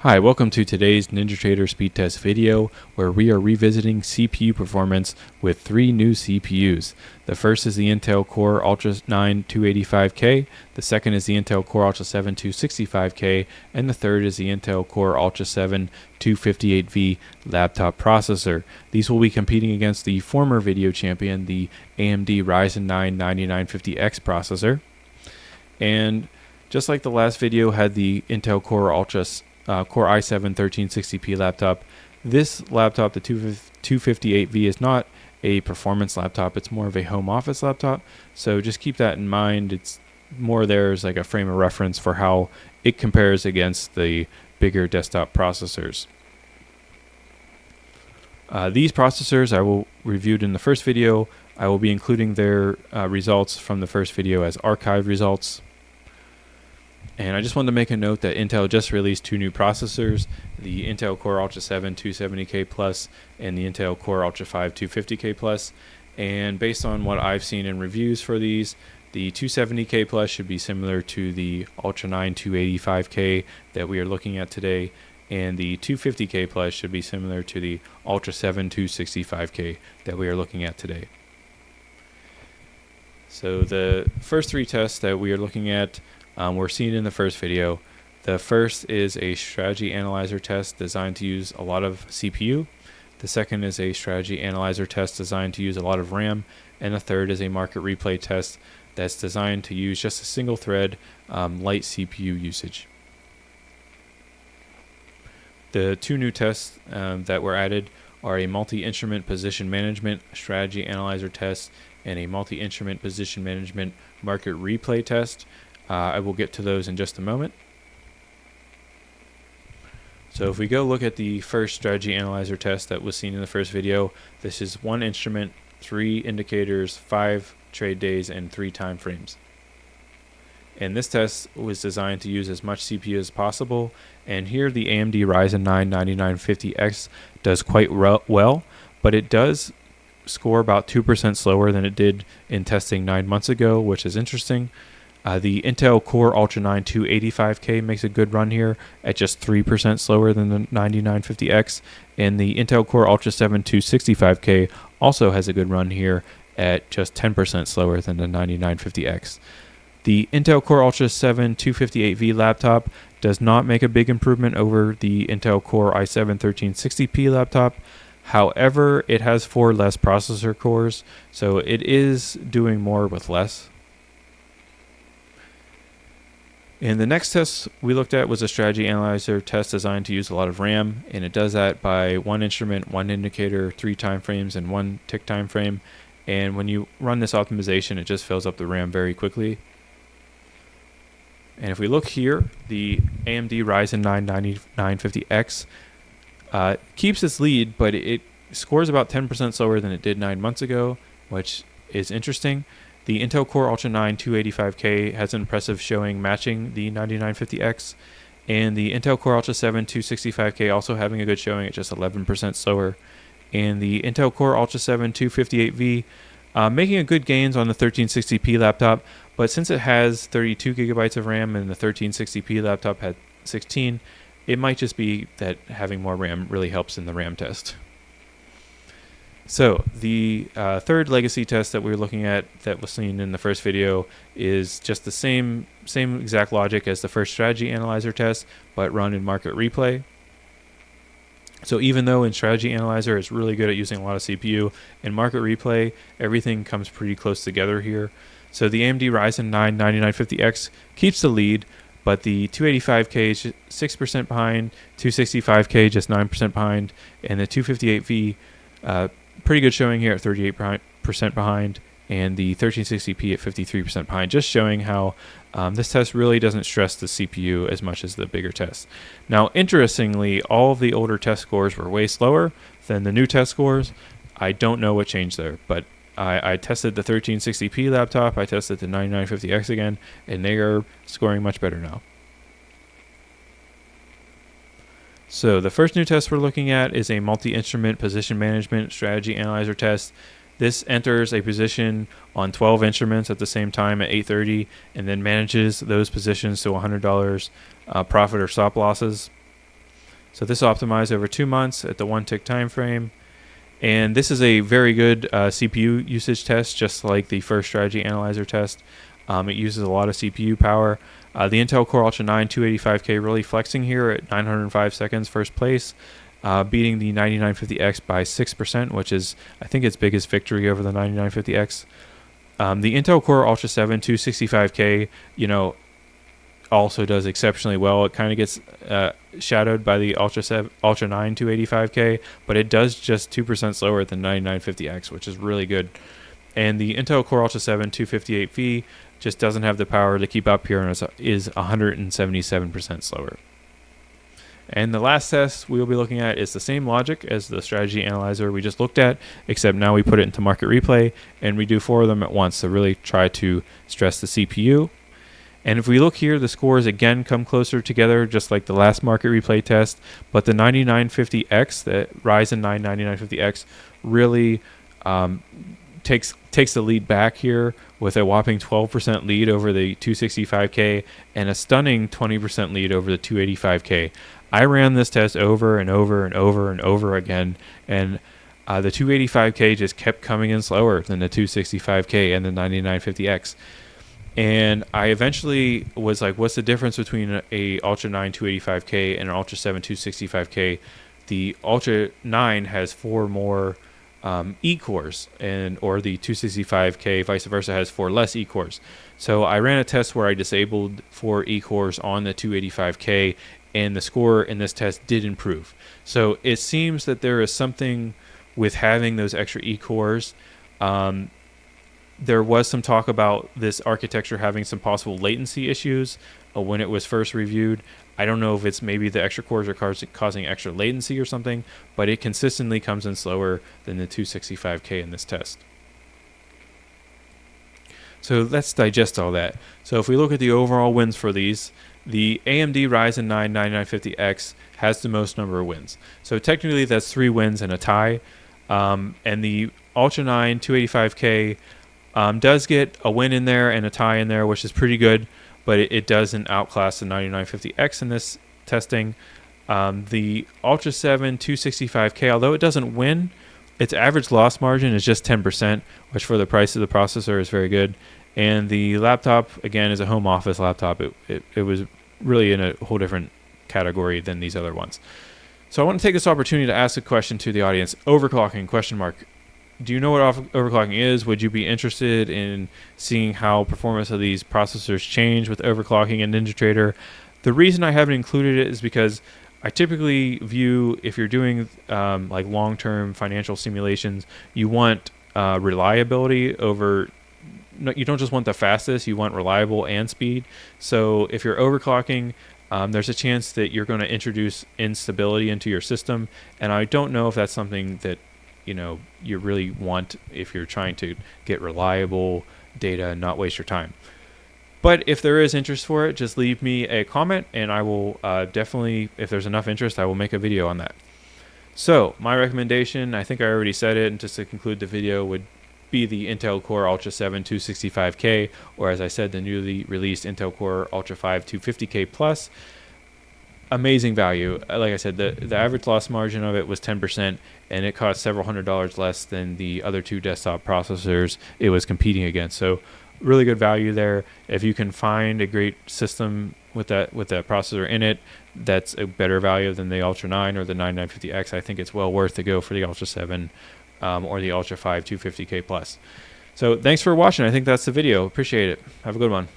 Hi, welcome to today's NinjaTrader speed test video where we are revisiting CPU performance with three new CPUs. The first is the Intel Core Ultra 9 285K, the second is the Intel Core Ultra 7 265K, and the third is the Intel Core Ultra 7 258V laptop processor. These will be competing against the former video champion, the AMD Ryzen 9 9950X processor. And just like the last video had the Intel Core Core i7 1360p laptop. This laptop, the 258V, is not a performance laptop. It's more of a home office laptop. So just keep that in mind. It's more there as like a frame of reference for how it compares against the bigger desktop processors. These processors I will reviewed in the first video. I will be including their results from the first video as archive results. And I just wanted to make a note that Intel just released two new processors, the Intel Core Ultra 7 270K Plus and the Intel Core Ultra 5 250K Plus. And based on what I've seen in reviews for these, the 270K Plus should be similar to the Ultra 9 285K that we are looking at today, and the 250K Plus should be similar to the Ultra 7 265K that we are looking at today. So the first three tests that we are looking at were seen in the first video. The first is a strategy analyzer test designed to use a lot of CPU. The second is a strategy analyzer test designed to use a lot of RAM. And the third is a market replay test that's designed to use just a single thread, light CPU usage. The two new tests that were added are a multi-instrument position management strategy analyzer test and a multi-instrument position management market replay test. I will get to those in just a moment. So if we go look at the first strategy analyzer test that was seen in the first video, this is one instrument, 3 indicators, 5 trade days, and 3 time frames. And this test was designed to use as much CPU as possible. And here the AMD Ryzen 9 9950X does quite well, but it does score about 2% slower than it did in testing 9 months ago, which is interesting. The Intel Core Ultra 9 285K makes a good run here at just 3% slower than the 9950X, and the Intel Core Ultra 7 265K also has a good run here at just 10% slower than the 9950X. The Intel Core Ultra 7 258V laptop does not make a big improvement over the Intel Core i7 1360p laptop. However, it has 4 less processor cores, so it is doing more with less. And the next test we looked at was a strategy analyzer test designed to use a lot of RAM, and it does that by 1 instrument, 1 indicator, 3 time frames, and 1 tick time frame. And when you run this optimization, it just fills up the RAM very quickly. And if we look here, the AMD Ryzen 9 9950X keeps its lead, but it scores about 10% slower than it did 9 months ago, which is interesting. The Intel Core Ultra 9 285K has an impressive showing matching the 9950X, and the Intel Core Ultra 7 265K also having a good showing at just 11% slower. And the Intel Core Ultra 7 258V making a good gains on the 1360p laptop, but since it has 32 gigabytes of RAM and the 1360p laptop had 16, it might just be that having more RAM really helps in the RAM test. So the third legacy test that we were looking at that was seen in the first video is just the same exact logic as the first strategy analyzer test, but run in market replay. So even though in strategy analyzer it's really good at using a lot of CPU, in market replay everything comes pretty close together here. So the AMD Ryzen 9 9950X keeps the lead, but the 285K is 6% behind, 265K just 9% behind, and the 258V pretty good showing here at 38% behind, and the 1360p at 53% behind, just showing how this test really doesn't stress the CPU as much as the bigger test. Now, interestingly, all of the older test scores were way slower than the new test scores. I don't know what changed there, but I tested the 1360p laptop, I tested the 9950X again, and they are scoring much better now. So the first new test we're looking at is a multi-instrument position management strategy analyzer test. This enters a position on 12 instruments at the same time at 8:30 and then manages those positions to $100 profit or stop losses. So this is optimized over 2 months at the 1 tick time frame. And this is a very good CPU usage test, just like the first strategy analyzer test. It uses a lot of CPU power. The Intel Core Ultra 9 285K really flexing here at 905 seconds, first place, beating the 9950X by 6%, which is, I think, its biggest victory over the 9950X. The Intel Core Ultra 7 265K, also does exceptionally well. It kind of gets shadowed by the Ultra 9 285K, but it does just 2% slower than 9950X, which is really good. And the Intel Core Ultra 7 258V just doesn't have the power to keep up here and is 177% slower. And the last test we will be looking at is the same logic as the strategy analyzer we just looked at, except now we put it into market replay and we do 4 of them at once to really try to stress the CPU. And if we look here, the scores again come closer together, just like the last market replay test. But the 9950X, the Ryzen 9 9950X, really takes the lead back here with a whopping 12% lead over the 265K and a stunning 20% lead over the 285K. I ran this test over and over and over and over again, and the 285K just kept coming in slower than the 265K and the 9950X. And I eventually was like, what's the difference between a Ultra 9 285K and an Ultra 7 265K? The Ultra 9 has 4 more E-cores, or the 265K vice versa has 4 less E-cores. So I ran a test where I disabled 4 E-cores on the 285K, and the score in this test did improve. So it seems that there is something with having those extra E-cores. There was some talk about this architecture having some possible latency issues when it was first reviewed. I don't know if it's maybe the extra cores are causing extra latency or something, but it consistently comes in slower than the 265K in this test. So let's digest all that. So if we look at the overall wins for these, the AMD Ryzen 9 9950X has the most number of wins. So technically that's 3 wins and a tie. And the Ultra 9 285K does get a win in there and a tie in there, which is pretty good, but it doesn't outclass the 9950X in this testing. The Ultra 7 265K, although it doesn't win, its average loss margin is just 10%, which for the price of the processor is very good. And the laptop, again, is a home office laptop. It was really in a whole different category than these other ones. So I want to take this opportunity to ask a question to the audience. Overclocking, question mark. Do you know what overclocking is? Would you be interested in seeing how performance of these processors change with overclocking in NinjaTrader? The reason I haven't included it is because I typically view, if you're doing like long-term financial simulations, you want reliability over. No, you don't just want the fastest, you want reliable and speed. So if you're overclocking, there's a chance that you're going to introduce instability into your system, and I don't know if that's something that you really want if you're trying to get reliable data and not waste your time. But if there is interest for it, just leave me a comment, and I will definitely, if there's enough interest, I will make a video on that. So my recommendation, I think I already said it, and just to conclude the video, would be the Intel Core Ultra 7 265K, or as I said, the newly released Intel Core Ultra 5 250K Plus. Amazing value. Like I said, the average loss margin of it was 10%, and it cost several $100s less than the other 2 desktop processors it was competing against. So really good value there. If you can find a great system with that processor in it, that's a better value than the Ultra 9 or the 9950X. I think it's well worth to go for the Ultra 7 or the Ultra 5 250K Plus. So thanks for watching. I think that's the video. Appreciate it. Have a good one.